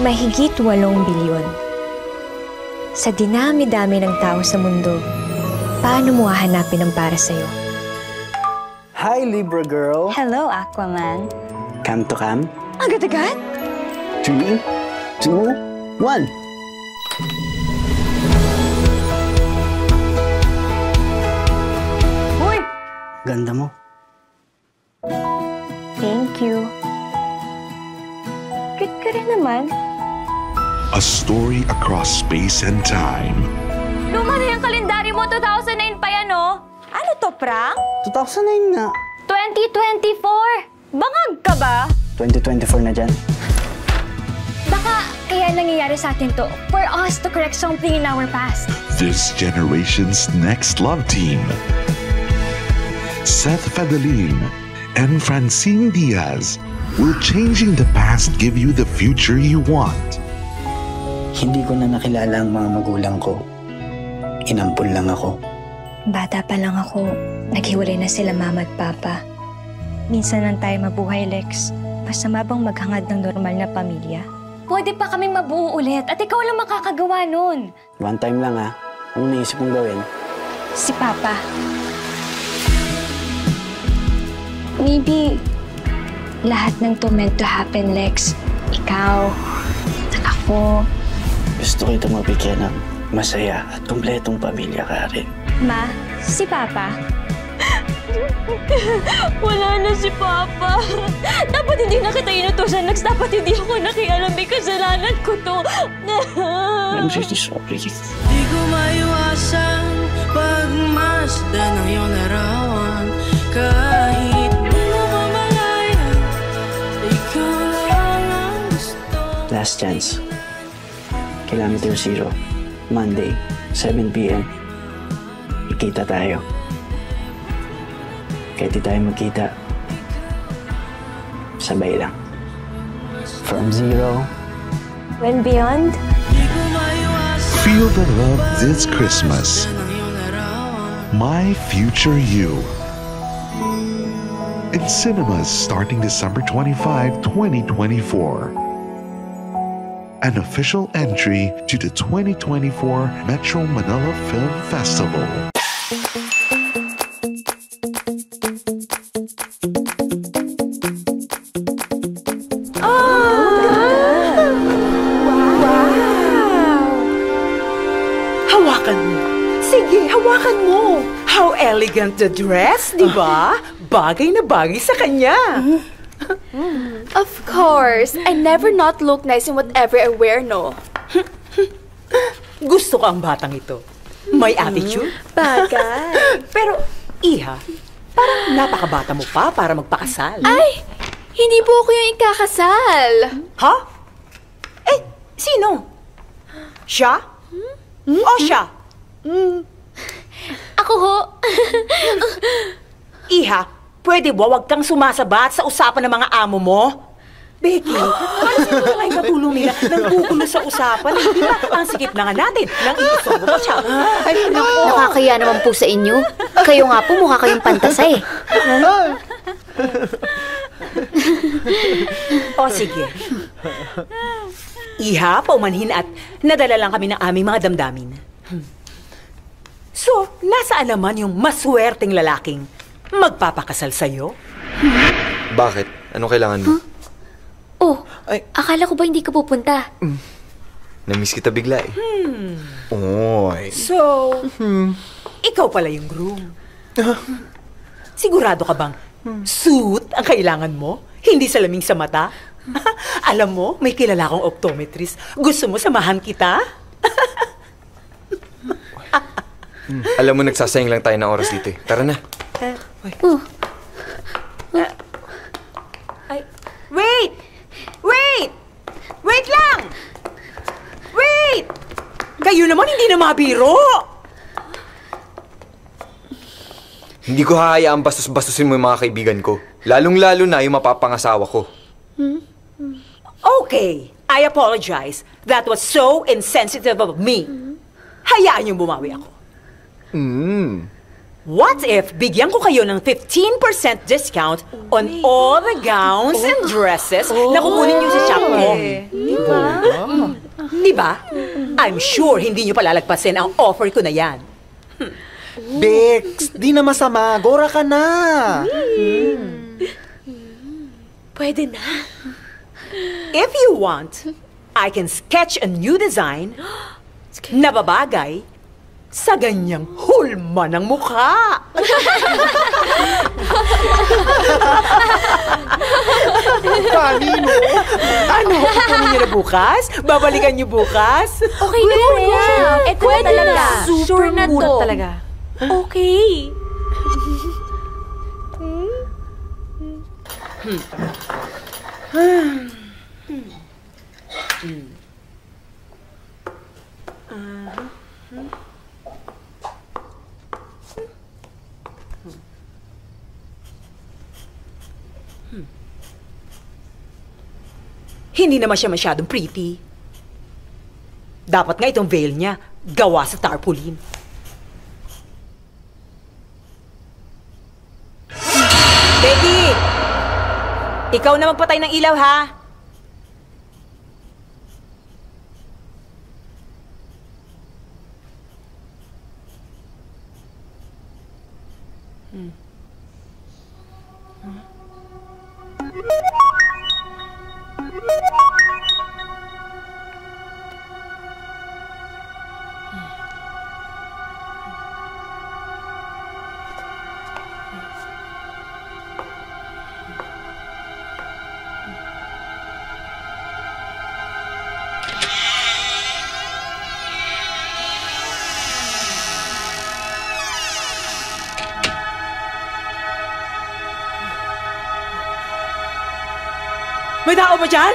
mahigit 8 bilyon. Sa dinami-dami ng tao sa mundo, paano mo hahanapin ang para sa'yo? Hi, Libra girl. Hello, Aquaman. Come to come? Agad-agad? 3, 2, 1. Uy! Ganda mo. Thank you. Cute ka rin naman. A story across space and time. Luma na yung kalendaryo mo, 2009 pa yan, oh. Ano to, prank? 2009 nga. 2024! Bangag ka ba? 2024 na dyan. Baka kaya nangyayari sa atin to for us to correct something in our past. This generation's next love team. Seth Fadalin and Francine Diaz will changing the past give you the future you want. Hindi ko na nakilala ang mga magulang ko. Inampun lang ako. Bata pa lang ako, naghiwalay na sila mama at papa. Minsan lang tayo mabuhay, Lex. Masama bang maghangad ng normal na pamilya? Pwede pa kaming mabuo ulit at ikaw lang makakagawa nun. One time lang ha. Anong naisip mong gawin? Si Papa. Maybe, lahat ng to meant to happen, Lex. Ikaw, at ako. Gusto kita mabigyan ng masaya at kumpletong pamilya ka rin. Ma, si Papa. Wala na si Papa. Dapat hindi na kita inutusan, Lex. Dapat hindi ako nakialam. May kasalanan ko to. I'm really sorry. Di ko maiwasan pagmasdan ng iyong larawan. Kahit di mo mamalayan, ikaw lang ang gusto. Last chance. Kilometer 0. Monday, 7 p.m. Ikita tayo. Kahit di tayo magkita, sabay lang. From 0. When beyond, Feel the love this Christmas. My Future You. In cinemas starting December 25, 2024. An official entry to the 2024 Metro Manila Film Festival. Hawakan mo. Sige, hawakan mo. How elegant the dress, di ba? Bagay na bagay sa kanya. Of course. I never not look nice in whatever I wear, no? Gusto ko ang batang ito. May attitude. Bagay. Pero, Iha, parang napakabata mo pa para magpakasal. Ay! Hindi po ako yung ikakasal. Ha? Eh, sino? Siya? O siya? Ako ho. Iha, pwede ba wag kang sumasabat sa usapan ng mga amo mo? Becky, paano sino lang ay katulong nila nang gugulo sa usapan? Hindi ba ang sikip na nga natin nang iisorbo pa siya? Ay, naku. Nakakaya naman po sa inyo. Kayo nga po mukha kayong pantasay. O sige. Iha, paumanhin at nadala lang kami ng aming mga damdamin. So, nasaan naman yung maswerteng lalaking magpapakasal sa'yo? Bakit? Anong kailangan mo? Oh, Ay. akala ko ba hindi ka pupunta? Namiss kita bigla eh. Oy. So, ikaw pala yung groom. Sigurado ka bang suit ang kailangan mo? Hindi salaming sa mata? Alam mo, may kilala akong optometrist. Gusto mo samahan kita? Alam mo, nagsasayang lang tayo ng oras dito eh. Tara na. Ay, wait! Wait! Wait lang! Wait! Kayo naman hindi na mabiro! Hindi ko hahayaang bastos-bastusin mo yung mga kaibigan ko. Lalong-lalo na yung mapapangasawa ko. Okay, I apologize. That was so insensitive of me. Hayaan niyong bumawi ako. What if bigyan ko kayo ng 15% discount on all the gowns and dresses na kukunin niyo sa shop ko? Di ba? I'm sure hindi niyo palalagpasin ang offer ko na yan. Bex, di na masama. Gora ka na. Pwede na. If you want, I can sketch a new design na babagay sa ganyang hulma ng mukha. Kanino? Ano? Kukunin niyo na bukas? Babalikan niyo bukas? Okay na, Rhea. Ito na talaga. Sure na to. talaga. Okay. Hindi naman siya masyadong pretty. Dapat nga itong veil niya gawa sa tarpaulin. Becky! Ikaw na magpatay ng ilaw, ha? May tao ba dyan?